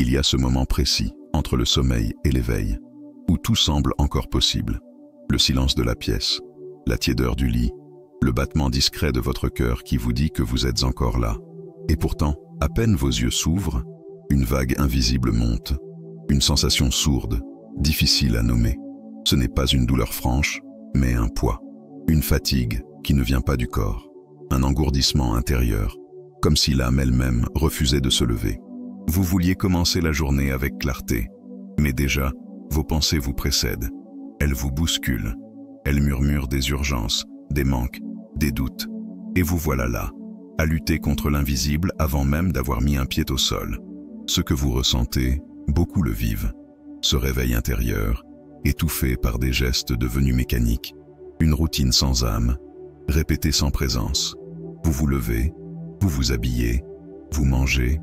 il y a ce moment précis, entre le sommeil et l'éveil, où tout semble encore possible. Le silence de la pièce, la tiédeur du lit, le battement discret de votre cœur qui vous dit que vous êtes encore là. Et pourtant, à peine vos yeux s'ouvrent, une vague invisible monte, une sensation sourde, difficile à nommer. Ce n'est pas une douleur franche, mais un poids, une fatigue qui ne vient pas du corps, un engourdissement intérieur, comme si l'âme elle-même refusait de se lever. Vous vouliez commencer la journée avec clarté, mais déjà, vos pensées vous précèdent. Elles vous bousculent, elles murmurent des urgences, des manques, des doutes. Et vous voilà là, à lutter contre l'invisible avant même d'avoir mis un pied au sol. Ce que vous ressentez, beaucoup le vivent. Ce réveil intérieur, étouffé par des gestes devenus mécaniques, une routine sans âme, répétée sans présence. Vous vous levez, vous vous habillez, vous mangez,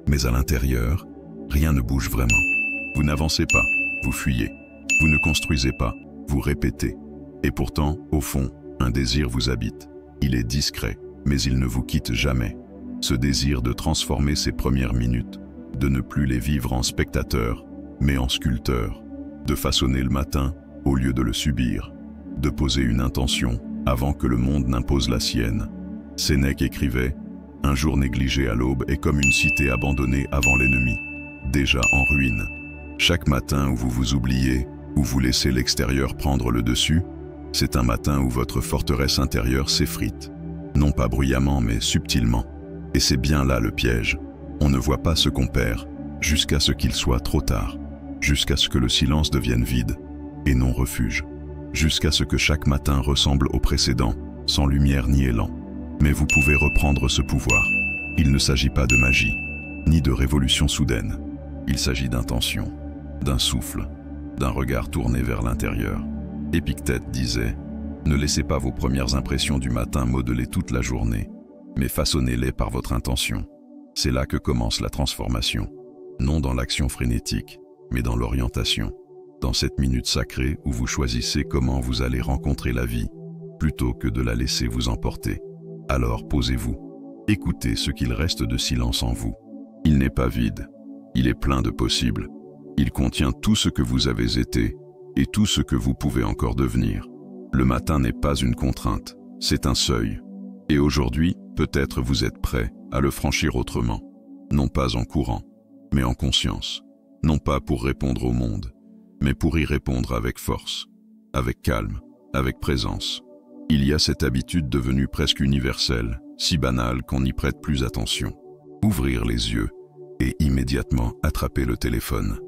mais à l'intérieur, rien ne bouge vraiment. Vous n'avancez pas, vous fuyez. Vous ne construisez pas, vous répétez. Et pourtant, au fond, un désir vous habite. Il est discret, mais il ne vous quitte jamais. Ce désir de transformer ces premières minutes, de ne plus les vivre en spectateur, mais en sculpteur, de façonner le matin au lieu de le subir, de poser une intention avant que le monde n'impose la sienne. Sénèque écrivait « Un jour négligé à l'aube est comme une cité abandonnée avant l'ennemi, déjà en ruine. Chaque matin où vous vous oubliez, où vous laissez l'extérieur prendre le dessus, c'est un matin où votre forteresse intérieure s'effrite. Non pas bruyamment, mais subtilement. Et c'est bien là le piège. On ne voit pas ce qu'on perd, jusqu'à ce qu'il soit trop tard, jusqu'à ce que le silence devienne vide, et non refuge, jusqu'à ce que chaque matin ressemble au précédent, sans lumière ni élan. Mais vous pouvez reprendre ce pouvoir. Il ne s'agit pas de magie, ni de révolution soudaine. Il s'agit d'intention, d'un souffle, d'un regard tourné vers l'intérieur. Épictète disait « Ne laissez pas vos premières impressions du matin modeler toute la journée, mais façonnez-les par votre intention. » C'est là que commence la transformation, non dans l'action frénétique, mais dans l'orientation, dans cette minute sacrée où vous choisissez comment vous allez rencontrer la vie, plutôt que de la laisser vous emporter. Alors posez-vous, écoutez ce qu'il reste de silence en vous. Il n'est pas vide, il est plein de possibles. Il contient tout ce que vous avez été et tout ce que vous pouvez encore devenir. Le matin n'est pas une contrainte, c'est un seuil. Et aujourd'hui, peut-être vous êtes prêt à le franchir autrement, non pas en courant, mais en conscience. Non pas pour répondre au monde, mais pour y répondre avec force, avec calme, avec présence. Il y a cette habitude devenue presque universelle, si banale qu'on n'y prête plus attention. Ouvrir les yeux et immédiatement attraper le téléphone,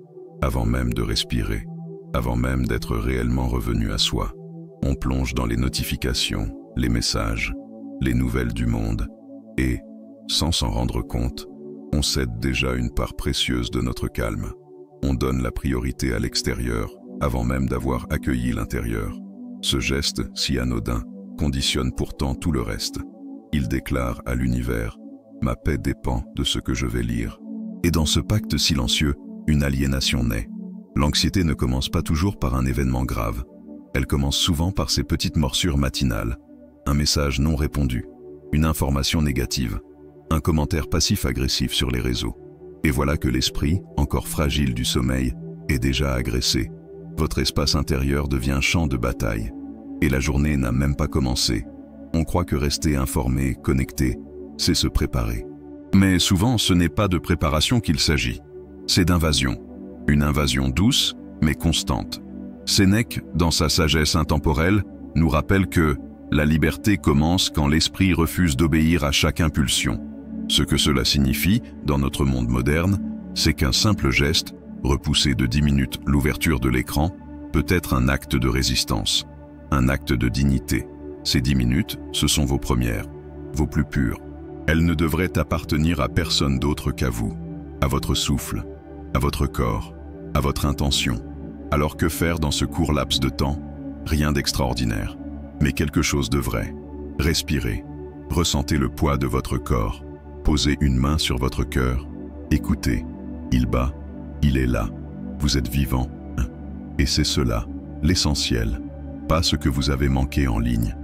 avant même de respirer, avant même d'être réellement revenu à soi. On plonge dans les notifications, les messages, les nouvelles du monde, et, sans s'en rendre compte, on cède déjà une part précieuse de notre calme. On donne la priorité à l'extérieur, avant même d'avoir accueilli l'intérieur. Ce geste, si anodin, conditionne pourtant tout le reste. Il déclare à l'univers « Ma paix dépend de ce que je vais lire ». Et dans ce pacte silencieux, une aliénation naît. L'anxiété ne commence pas toujours par un événement grave. Elle commence souvent par ces petites morsures matinales. Un message non répondu, une information négative, un commentaire passif-agressif sur les réseaux. Et voilà que l'esprit, encore fragile du sommeil, est déjà agressé. Votre espace intérieur devient champ de bataille. Et la journée n'a même pas commencé. On croit que rester informé, connecté, c'est se préparer. Mais souvent, ce n'est pas de préparation qu'il s'agit. C'est d'invasion. Une invasion douce, mais constante. Sénèque, dans sa sagesse intemporelle, nous rappelle que la liberté commence quand l'esprit refuse d'obéir à chaque impulsion. Ce que cela signifie, dans notre monde moderne, c'est qu'un simple geste, repousser de 10 minutes l'ouverture de l'écran, peut être un acte de résistance, un acte de dignité. Ces 10 minutes, ce sont vos premières, vos plus pures. Elles ne devraient appartenir à personne d'autre qu'à vous, à votre souffle, à votre corps, à votre intention. Alors que faire dans ce court laps de temps? Rien d'extraordinaire, mais quelque chose de vrai. Respirez, ressentez le poids de votre corps, posez une main sur votre cœur, écoutez, il bat, il est là, vous êtes vivant, et c'est cela, l'essentiel, pas ce que vous avez manqué en ligne,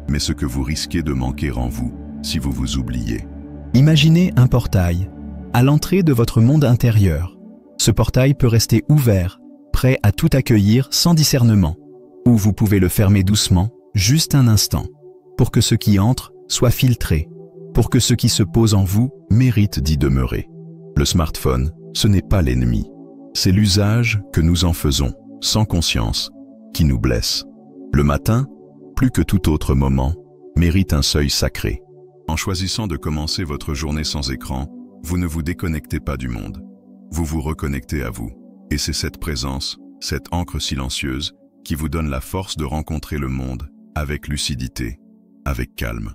mais ce que vous risquez de manquer en vous, si vous vous oubliez. Imaginez un portail, à l'entrée de votre monde intérieur. Ce portail peut rester ouvert, prêt à tout accueillir sans discernement, ou vous pouvez le fermer doucement, juste un instant, pour que ce qui entre soit filtré, pour que ce qui se pose en vous mérite d'y demeurer. Le smartphone, ce n'est pas l'ennemi. C'est l'usage que nous en faisons, sans conscience, qui nous blesse. Le matin, plus que tout autre moment, mérite un seuil sacré. En choisissant de commencer votre journée sans écran, vous ne vous déconnectez pas du monde. Vous vous reconnectez à vous. Et c'est cette présence, cette encre silencieuse, qui vous donne la force de rencontrer le monde avec lucidité, avec calme,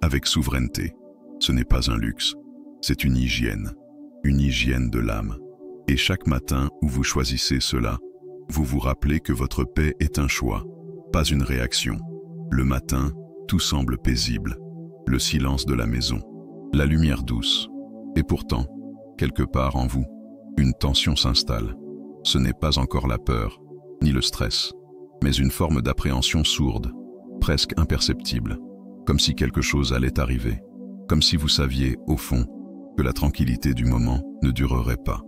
avec souveraineté. Ce n'est pas un luxe, c'est une hygiène de l'âme. Et chaque matin où vous choisissez cela, vous vous rappelez que votre paix est un choix, pas une réaction. Le matin, tout semble paisible, le silence de la maison, la lumière douce. Et pourtant, quelque part en vous, une tension s'installe. Ce n'est pas encore la peur, ni le stress, mais une forme d'appréhension sourde, presque imperceptible, comme si quelque chose allait arriver, comme si vous saviez, au fond, que la tranquillité du moment ne durerait pas,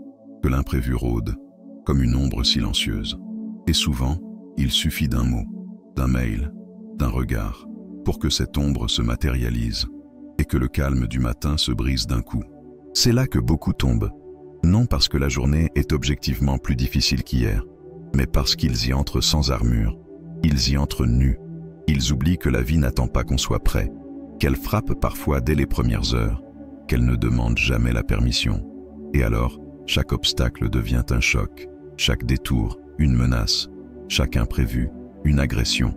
que l'imprévu rôde, comme une ombre silencieuse. Et souvent, il suffit d'un mot, d'un mail, d'un regard, pour que cette ombre se matérialise, et que le calme du matin se brise d'un coup. C'est là que beaucoup tombent, non parce que la journée est objectivement plus difficile qu'hier, mais parce qu'ils y entrent sans armure, ils y entrent nus. Ils oublient que la vie n'attend pas qu'on soit prêt, qu'elle frappe parfois dès les premières heures, qu'elle ne demande jamais la permission. Et alors, chaque obstacle devient un choc, chaque détour, une menace, chaque imprévu, une agression,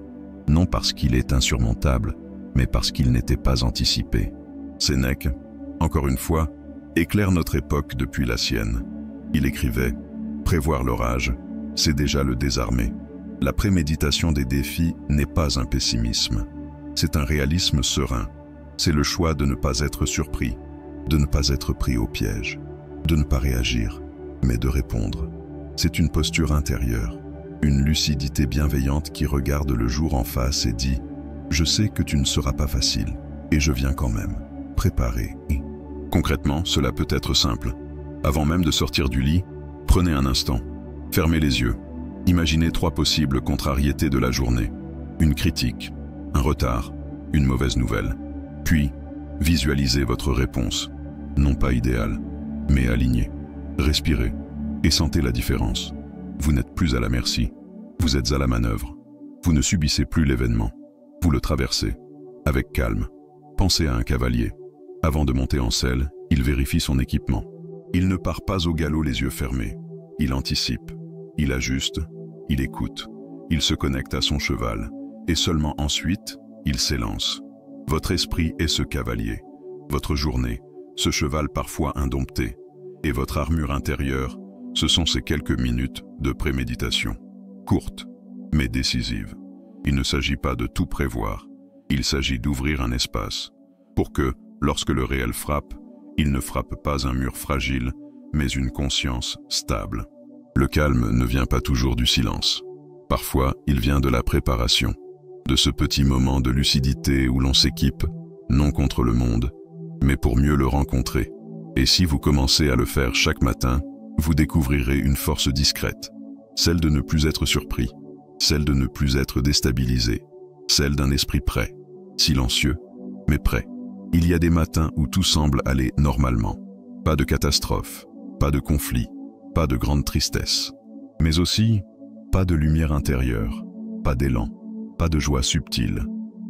non parce qu'il est insurmontable, mais parce qu'il n'était pas anticipé. Sénèque, encore une fois, éclaire notre époque depuis la sienne. Il écrivait « Prévoir l'orage, c'est déjà le désarmer ». La préméditation des défis n'est pas un pessimisme. C'est un réalisme serein. C'est le choix de ne pas être surpris, de ne pas être pris au piège, de ne pas réagir, mais de répondre. C'est une posture intérieure, une lucidité bienveillante qui regarde le jour en face et dit « Je sais que tu ne seras pas facile, et je viens quand même, préparé. » Concrètement, cela peut être simple. Avant même de sortir du lit, prenez un instant, fermez les yeux. Imaginez 3 possibles contrariétés de la journée. Une critique, un retard, une mauvaise nouvelle. Puis, visualisez votre réponse. Non pas idéale, mais alignée. Respirez et sentez la différence. Vous n'êtes plus à la merci, vous êtes à la manœuvre. Vous ne subissez plus l'événement, vous le traversez. Avec calme, pensez à un cavalier. Avant de monter en selle, il vérifie son équipement. Il ne part pas au galop les yeux fermés. Il anticipe, il ajuste, il écoute, il se connecte à son cheval, et seulement ensuite, il s'élance. Votre esprit est ce cavalier, votre journée, ce cheval parfois indompté, et votre armure intérieure, ce sont ces quelques minutes de préméditation. Courte, mais décisive. Il ne s'agit pas de tout prévoir, il s'agit d'ouvrir un espace, pour que, lorsque le réel frappe, il ne frappe pas un mur fragile, mais une conscience stable. Le calme ne vient pas toujours du silence. Parfois, il vient de la préparation, de ce petit moment de lucidité où l'on s'équipe, non contre le monde, mais pour mieux le rencontrer. Et si vous commencez à le faire chaque matin, vous découvrirez une force discrète, celle de ne plus être surpris, celle de ne plus être déstabilisé, celle d'un esprit prêt, silencieux, mais prêt. Il y a des matins où tout semble aller normalement. Pas de catastrophe, pas de conflit, pas de grande tristesse. Mais aussi, pas de lumière intérieure, pas d'élan, pas de joie subtile.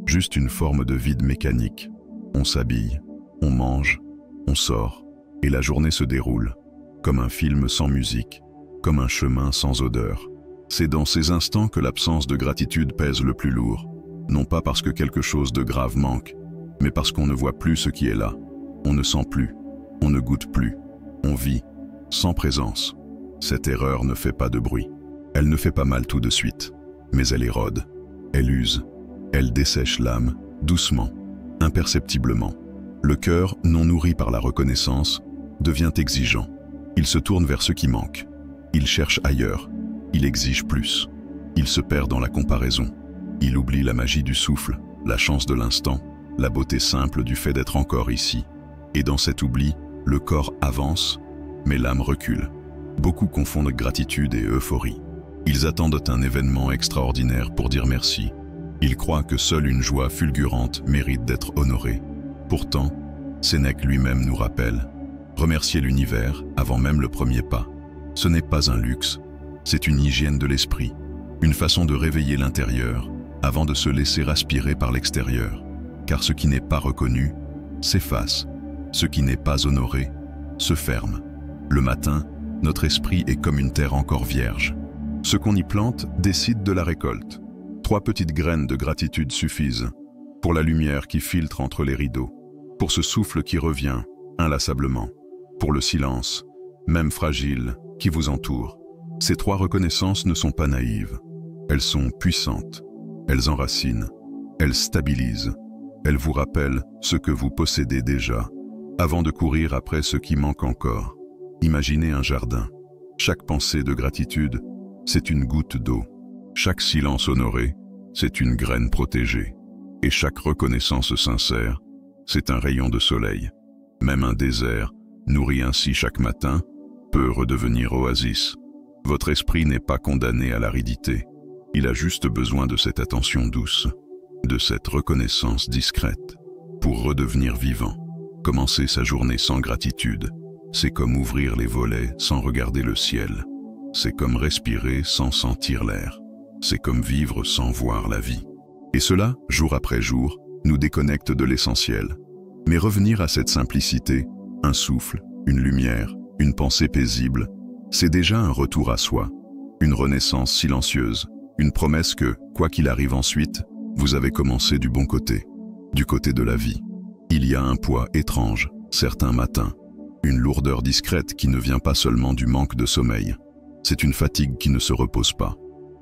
Juste une forme de vide mécanique. On s'habille, on mange, on sort, et la journée se déroule, comme un film sans musique, comme un chemin sans odeur. C'est dans ces instants que l'absence de gratitude pèse le plus lourd, non pas parce que quelque chose de grave manque, mais parce qu'on ne voit plus ce qui est là. On ne sent plus, on ne goûte plus, on vit, sans présence. Cette erreur ne fait pas de bruit. Elle ne fait pas mal tout de suite, mais elle érode, elle use, elle dessèche l'âme, doucement, imperceptiblement. Le cœur, non nourri par la reconnaissance, devient exigeant. Il se tourne vers ce qui manque. Il cherche ailleurs, il exige plus. Il se perd dans la comparaison. Il oublie la magie du souffle, la chance de l'instant, la beauté simple du fait d'être encore ici. Et dans cet oubli, le corps avance, mais l'âme recule. Beaucoup confondent gratitude et euphorie. Ils attendent un événement extraordinaire pour dire merci. Ils croient que seule une joie fulgurante mérite d'être honorée. Pourtant, Sénèque lui-même nous rappelle: remercier l'univers avant même le premier pas. Ce n'est pas un luxe, c'est une hygiène de l'esprit, une façon de réveiller l'intérieur avant de se laisser aspirer par l'extérieur. Car ce qui n'est pas reconnu s'efface, ce qui n'est pas honoré se ferme. Le matin, notre esprit est comme une terre encore vierge. Ce qu'on y plante décide de la récolte. 3 petites graines de gratitude suffisent pour la lumière qui filtre entre les rideaux, pour ce souffle qui revient inlassablement, pour le silence, même fragile, qui vous entoure. Ces 3 reconnaissances ne sont pas naïves. Elles sont puissantes, elles enracinent, elles stabilisent, elles vous rappellent ce que vous possédez déjà, avant de courir après ce qui manque encore. Imaginez un jardin. Chaque pensée de gratitude, c'est une goutte d'eau. Chaque silence honoré, c'est une graine protégée. Et chaque reconnaissance sincère, c'est un rayon de soleil. Même un désert, nourri ainsi chaque matin, peut redevenir oasis. Votre esprit n'est pas condamné à l'aridité. Il a juste besoin de cette attention douce, de cette reconnaissance discrète, pour redevenir vivant. Commencer sa journée sans gratitude, c'est comme ouvrir les volets sans regarder le ciel. C'est comme respirer sans sentir l'air. C'est comme vivre sans voir la vie. Et cela, jour après jour, nous déconnecte de l'essentiel. Mais revenir à cette simplicité, un souffle, une lumière, une pensée paisible, c'est déjà un retour à soi, une renaissance silencieuse, une promesse que, quoi qu'il arrive ensuite, vous avez commencé du bon côté, du côté de la vie. Il y a un poids étrange, certains matins, une lourdeur discrète qui ne vient pas seulement du manque de sommeil. C'est une fatigue qui ne se repose pas,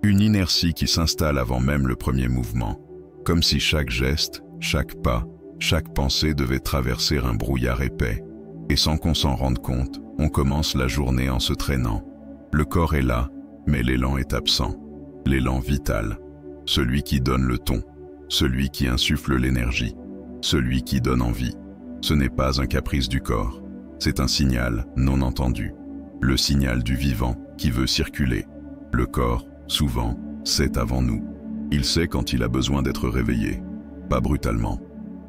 une inertie qui s'installe avant même le premier mouvement, comme si chaque geste, chaque pas, chaque pensée devait traverser un brouillard épais. Et sans qu'on s'en rende compte, on commence la journée en se traînant. Le corps est là, mais l'élan est absent. L'élan vital, celui qui donne le ton, celui qui insuffle l'énergie, celui qui donne envie. Ce n'est pas un caprice du corps, c'est un signal non entendu. Le signal du vivant qui veut circuler. Le corps, souvent, sait avant nous. Il sait quand il a besoin d'être réveillé. Pas brutalement,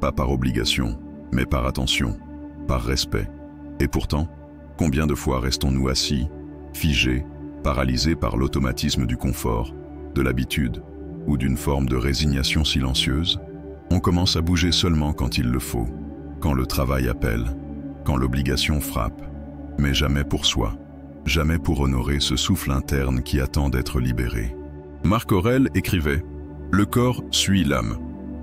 pas par obligation, mais par attention, par respect. Et pourtant, combien de fois restons-nous assis, figés, paralysés par l'automatisme du confort, de l'habitude ou d'une forme de résignation silencieuse? On commence à bouger seulement quand il le faut, quand le travail appelle, quand l'obligation frappe, mais jamais pour soi, jamais pour honorer ce souffle interne qui attend d'être libéré. Marc Aurèle écrivait « Le corps suit l'âme.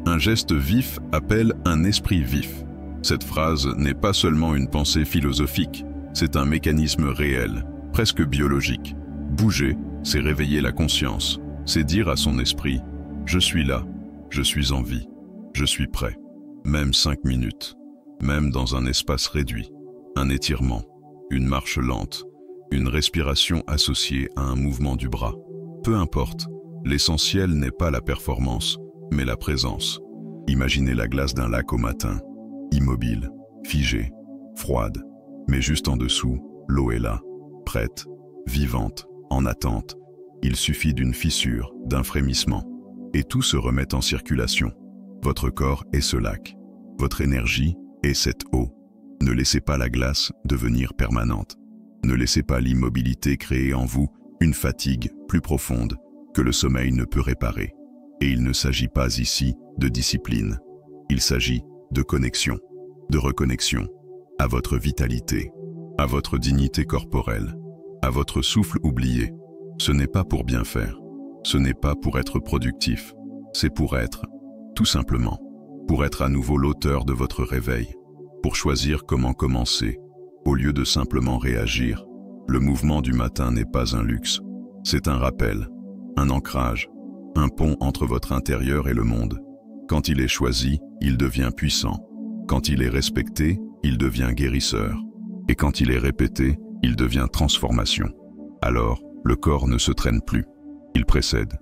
Un geste vif appelle un esprit vif. » Cette phrase n'est pas seulement une pensée philosophique, c'est un mécanisme réel, presque biologique. Bouger, c'est réveiller la conscience, c'est dire à son esprit « Je suis là, je suis en vie, je suis prêt ». Même 5 minutes, même dans un espace réduit, un étirement, une marche lente, une respiration associée à un mouvement du bras. Peu importe, l'essentiel n'est pas la performance, mais la présence. Imaginez la glace d'un lac au matin, immobile, figée, froide, mais juste en dessous, l'eau est là, prête, vivante, en attente. Il suffit d'une fissure, d'un frémissement, et tout se remet en circulation. Votre corps est ce lac, votre énergie est cette eau. Ne laissez pas la glace devenir permanente. Ne laissez pas l'immobilité créer en vous une fatigue plus profonde que le sommeil ne peut réparer. Et il ne s'agit pas ici de discipline. Il s'agit de connexion, de reconnexion à votre vitalité, à votre dignité corporelle, à votre souffle oublié. Ce n'est pas pour bien faire, ce n'est pas pour être productif, c'est pour être, tout simplement, pour être à nouveau l'auteur de votre réveil, pour choisir comment commencer, au lieu de simplement réagir. Le mouvement du matin n'est pas un luxe, c'est un rappel, un ancrage, un pont entre votre intérieur et le monde. Quand il est choisi, il devient puissant. Quand il est respecté, il devient guérisseur. Et quand il est répété, il devient transformation. Alors, le corps ne se traîne plus. Il précède,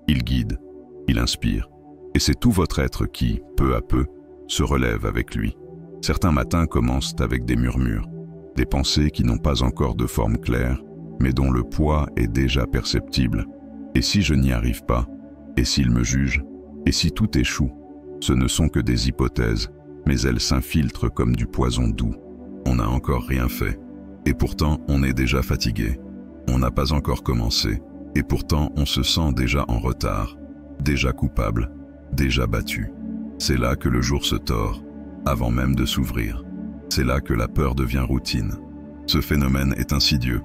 il guide, il inspire. Et c'est tout votre être qui, peu à peu, se relève avec lui. Certains matins commencent avec des murmures, des pensées qui n'ont pas encore de forme claire, mais dont le poids est déjà perceptible. Et si je n'y arrive pas? Et s'il me juge? Et si tout échoue? Ce ne sont que des hypothèses, mais elles s'infiltrent comme du poison doux. On n'a encore rien fait, et pourtant on est déjà fatigué. On n'a pas encore commencé, et pourtant on se sent déjà en retard, déjà coupable, déjà battu. C'est là que le jour se tord, avant même de s'ouvrir. C'est là que la peur devient routine. Ce phénomène est insidieux.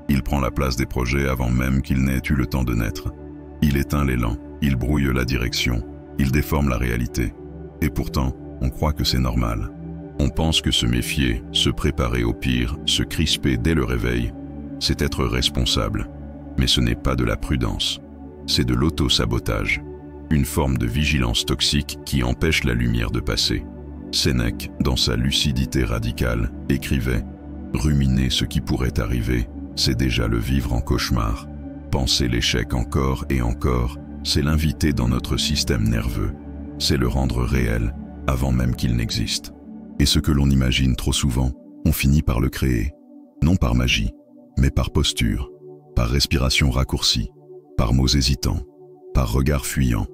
Il prend la place des projets avant même qu'ils n'aient eu le temps de naître. Il éteint l'élan, il brouille la direction, il déforme la réalité. Et pourtant, on croit que c'est normal. On pense que se méfier, se préparer au pire, se crisper dès le réveil, c'est être responsable. Mais ce n'est pas de la prudence, c'est de l'auto-sabotage. Une forme de vigilance toxique qui empêche la lumière de passer. Sénèque, dans sa lucidité radicale, écrivait « Ruminer ce qui pourrait arriver, c'est déjà le vivre en cauchemar. Penser l'échec encore et encore, c'est l'inviter dans notre système nerveux. C'est le rendre réel, avant même qu'il n'existe. Et ce que l'on imagine trop souvent, on finit par le créer. Non par magie, mais par posture, par respiration raccourcie, par mots hésitants, par regard fuyant.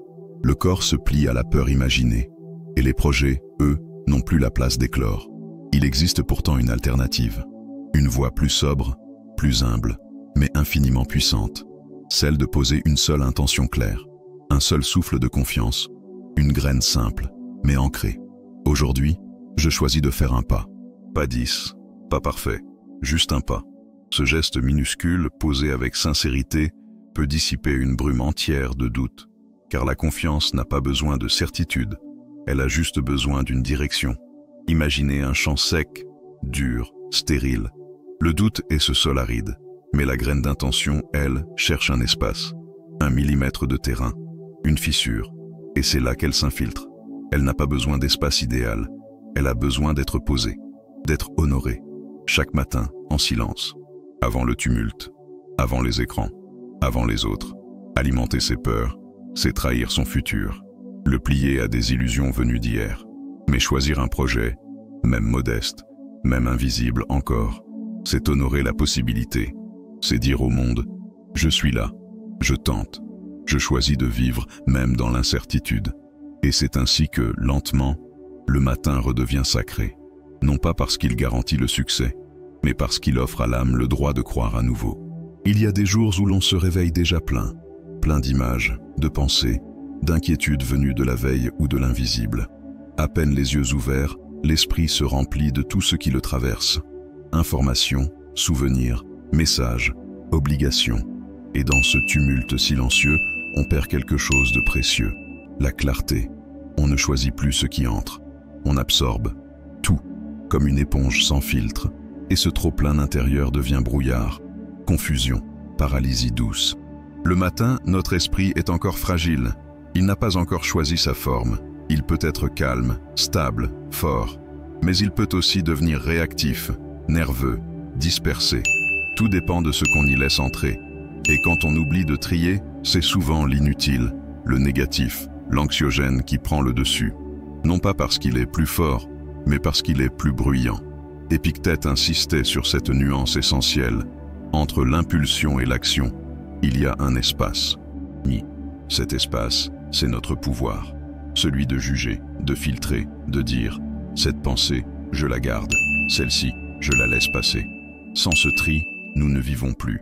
Le corps se plie à la peur imaginée. Et les projets, eux, n'ont plus la place d'éclore. Il existe pourtant une alternative. Une voie plus sobre, plus humble, mais infiniment puissante. Celle de poser une seule intention claire, un seul souffle de confiance, une graine simple, mais ancrée. Aujourd'hui, je choisis de faire un pas. Pas 10, pas parfait, juste un pas. Ce geste minuscule, posé avec sincérité, peut dissiper une brume entière de doute, car la confiance n'a pas besoin de certitude, elle a juste besoin d'une direction. Imaginez un champ sec, dur, stérile. Le doute est ce sol aride, mais la graine d'intention, elle, cherche un espace, un millimètre de terrain, une fissure, et c'est là qu'elle s'infiltre. Elle n'a pas besoin d'espace idéal, elle a besoin d'être posée, d'être honorée, chaque matin, en silence, avant le tumulte, avant les écrans, avant les autres. Alimenter ses peurs, c'est trahir son futur, le plier à des illusions venues d'hier. Mais choisir un projet, même modeste, même invisible encore, c'est honorer la possibilité. C'est dire au monde, je suis là, je tente, je choisis de vivre même dans l'incertitude. Et c'est ainsi que, lentement, le matin redevient sacré. Non pas parce qu'il garantit le succès, mais parce qu'il offre à l'âme le droit de croire à nouveau. Il y a des jours où l'on se réveille déjà plein d'images, de pensées, d'inquiétudes venues de la veille ou de l'invisible. À peine les yeux ouverts, l'esprit se remplit de tout ce qui le traverse. Informations, souvenirs, messages, obligations. Et dans ce tumulte silencieux, on perd quelque chose de précieux. La clarté. On ne choisit plus ce qui entre. On absorbe tout, comme une éponge sans filtre. Et ce trop-plein intérieur devient brouillard, confusion, paralysie douce. Le matin, notre esprit est encore fragile. Il n'a pas encore choisi sa forme. Il peut être calme, stable, fort. Mais il peut aussi devenir réactif, nerveux, dispersé. Tout dépend de ce qu'on y laisse entrer. Et quand on oublie de trier, c'est souvent l'inutile, le négatif, l'anxiogène qui prend le dessus. Non pas parce qu'il est plus fort, mais parce qu'il est plus bruyant. Épictète insistait sur cette nuance essentielle. Entre l'impulsion et l'action, il y a un espace. Cet espace, c'est notre pouvoir. Celui de juger, de filtrer, de dire « cette pensée, je la garde, celle-ci, je la laisse passer ». Sans ce tri, nous ne vivons plus.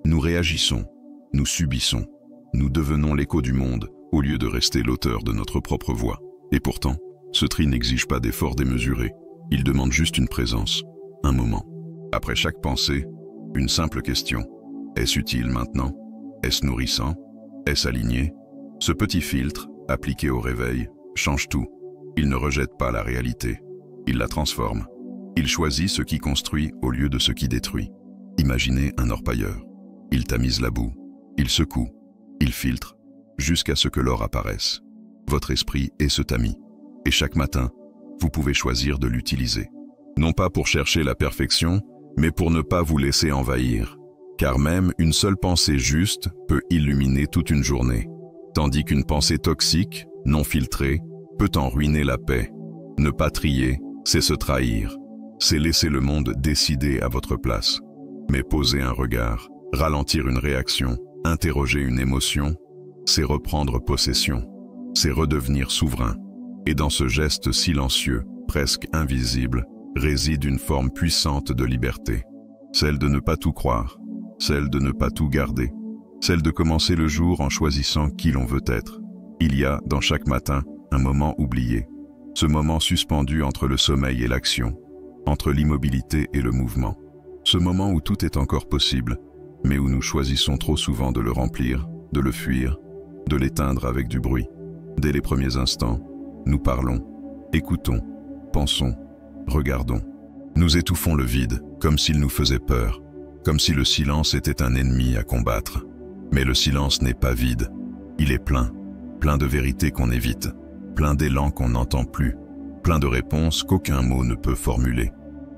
Nous réagissons, nous subissons, nous devenons l'écho du monde au lieu de rester l'auteur de notre propre voix. Et pourtant, ce tri n'exige pas d'effort démesuré. Il demande juste une présence, un moment. Après chaque pensée, une simple question. Est-ce utile maintenant? Est-ce nourrissant? Est-ce aligné? Ce petit filtre, appliqué au réveil, change tout. Il ne rejette pas la réalité. Il la transforme. Il choisit ce qui construit au lieu de ce qui détruit. Imaginez un orpailleur. Il tamise la boue. Il secoue. Il filtre. Jusqu'à ce que l'or apparaisse. Votre esprit est ce tamis. Et chaque matin, vous pouvez choisir de l'utiliser. Non pas pour chercher la perfection, mais pour ne pas vous laisser envahir. Car même une seule pensée juste peut illuminer toute une journée. Tandis qu'une pensée toxique, non filtrée, peut en ruiner la paix. Ne pas trier, c'est se trahir. C'est laisser le monde décider à votre place. Mais poser un regard, Ralentir une réaction, interroger une émotion, c'est reprendre possession, c'est redevenir souverain. Et dans ce geste silencieux, presque invisible, réside une forme puissante de liberté. Celle de ne pas tout croire, celle de ne pas tout garder, celle de commencer le jour en choisissant qui l'on veut être. Il y a, dans chaque matin, un moment oublié, ce moment suspendu entre le sommeil et l'action, entre l'immobilité et le mouvement. Ce moment où tout est encore possible, mais où nous choisissons trop souvent de le remplir, de le fuir, de l'éteindre avec du bruit. Dès les premiers instants, nous parlons, écoutons, pensons, regardons. Nous étouffons le vide, comme s'il nous faisait peur, comme si le silence était un ennemi à combattre. Mais le silence n'est pas vide, il est plein, plein de vérités qu'on évite, plein d'élan qu'on n'entend plus, plein de réponses qu'aucun mot ne peut formuler.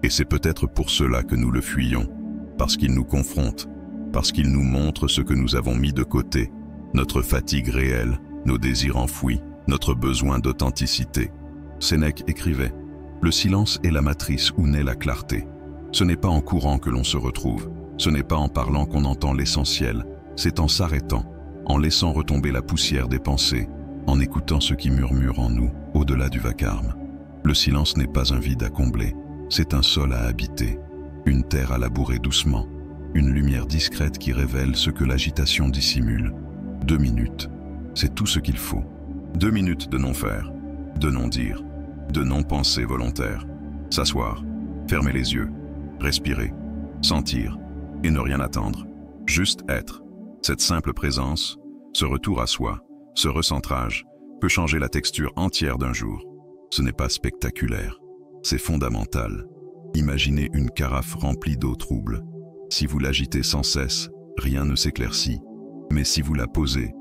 Et c'est peut-être pour cela que nous le fuyons, parce qu'il nous confronte, parce qu'il nous montre ce que nous avons mis de côté, notre fatigue réelle, nos désirs enfouis, notre besoin d'authenticité. Sénèque écrivait « Le silence est la matrice où naît la clarté. Ce n'est pas en courant que l'on se retrouve, ce n'est pas en parlant qu'on entend l'essentiel, c'est en s'arrêtant, en laissant retomber la poussière des pensées, en écoutant ce qui murmure en nous, au-delà du vacarme. Le silence n'est pas un vide à combler, c'est un sol à habiter, une terre à labourer doucement, une lumière discrète qui révèle ce que l'agitation dissimule. 2 minutes, c'est tout ce qu'il faut. 2 minutes de non-faire, de non-dire, de non-pensée volontaire. S'asseoir, fermer les yeux, respirer, sentir et ne rien attendre. Juste être. Cette simple présence, ce retour à soi, ce recentrage, peut changer la texture entière d'un jour. Ce n'est pas spectaculaire, c'est fondamental. Imaginez une carafe remplie d'eau trouble. Si vous l'agitez sans cesse, rien ne s'éclaircit. Mais si vous la posez,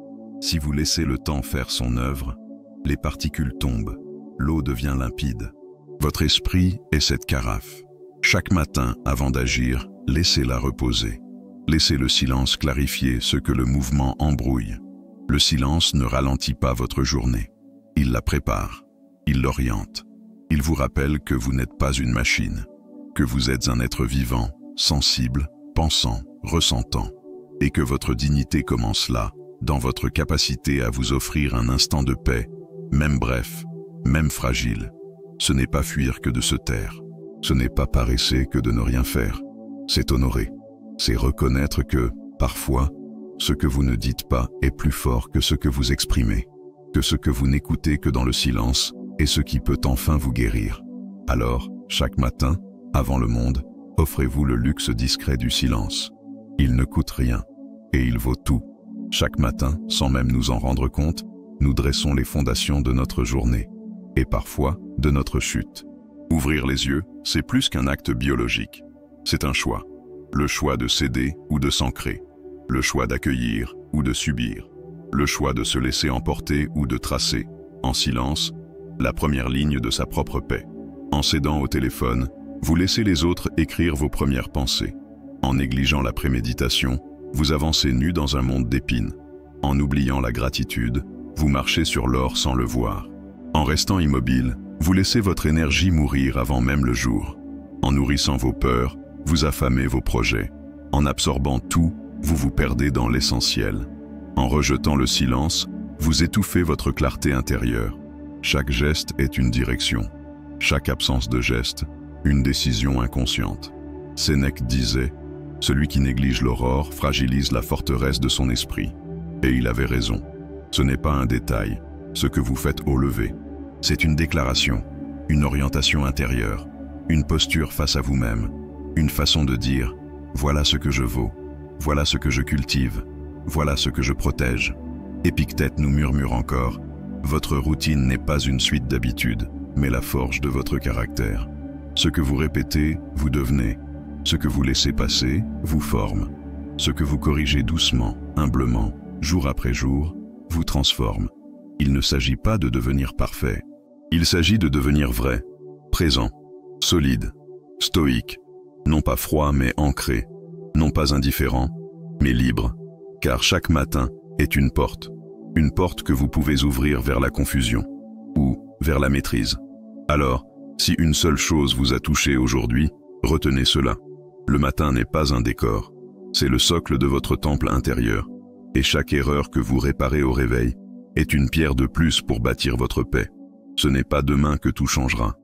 si vous laissez le temps faire son œuvre, les particules tombent, l'eau devient limpide. Votre esprit est cette carafe. Chaque matin, avant d'agir, laissez-la reposer. Laissez le silence clarifier ce que le mouvement embrouille. Le silence ne ralentit pas votre journée. Il la prépare, il l'oriente. Il vous rappelle que vous n'êtes pas une machine, que vous êtes un être vivant, sensible, pensant, ressentant, et que votre dignité commence là, dans votre capacité à vous offrir un instant de paix, même bref, même fragile. Ce n'est pas fuir que de se taire, ce n'est pas paresser que de ne rien faire, c'est honorer, c'est reconnaître que, parfois, ce que vous ne dites pas est plus fort que ce que vous exprimez, que ce que vous n'écoutez que dans le silence est ce qui peut enfin vous guérir. Alors, chaque matin, avant le monde, offrez-vous le luxe discret du silence. Il ne coûte rien, et il vaut tout. Chaque matin, sans même nous en rendre compte, nous dressons les fondations de notre journée, et parfois de notre chute. Ouvrir les yeux, c'est plus qu'un acte biologique. C'est un choix. Le choix de céder ou de s'ancrer. Le choix d'accueillir ou de subir. Le choix de se laisser emporter ou de tracer, en silence, la première ligne de sa propre paix. En cédant au téléphone, vous laissez les autres écrire vos premières pensées. En négligeant la préméditation, vous avancez nu dans un monde d'épines. En oubliant la gratitude, vous marchez sur l'or sans le voir. En restant immobile, vous laissez votre énergie mourir avant même le jour. En nourrissant vos peurs, vous affamez vos projets. En absorbant tout, vous vous perdez dans l'essentiel. En rejetant le silence, vous étouffez votre clarté intérieure. Chaque geste est une direction. Chaque absence de geste, une décision inconsciente. Sénèque disait « Celui qui néglige l'aurore fragilise la forteresse de son esprit ». Et il avait raison. Ce n'est pas un détail, ce que vous faites au lever. C'est une déclaration, une orientation intérieure, une posture face à vous-même, une façon de dire « Voilà ce que je vaux, voilà ce que je cultive, voilà ce que je protège ». Épictète nous murmure encore « Votre routine n'est pas une suite d'habitudes, mais la forge de votre caractère. Ce que vous répétez, vous devenez. Ce que vous laissez passer, vous forme. Ce que vous corrigez doucement, humblement, jour après jour, vous transforme. Il ne s'agit pas de devenir parfait. Il s'agit de devenir vrai, présent, solide, stoïque, non pas froid mais ancré, non pas indifférent, mais libre, car chaque matin est une porte que vous pouvez ouvrir vers la confusion ou vers la maîtrise. Alors, si une seule chose vous a touché aujourd'hui, retenez cela. Le matin n'est pas un décor, C'est le socle de votre temple intérieur, et chaque erreur que vous réparez au réveil est une pierre de plus pour bâtir votre paix. Ce n'est pas demain que tout changera,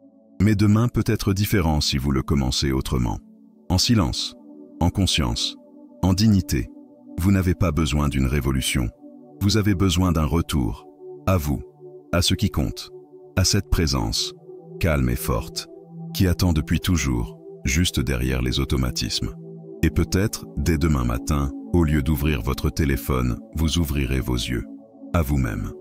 mais demain peut être différent si vous le commencez autrement. En silence, en conscience, en dignité. Vous n'avez pas besoin d'une révolution. Vous avez besoin d'un retour, à vous, à ce qui compte, à cette présence, calme et forte, qui attend depuis toujours, juste derrière les automatismes. Et peut-être, dès demain matin, au lieu d'ouvrir votre téléphone, vous ouvrirez vos yeux, à vous-même.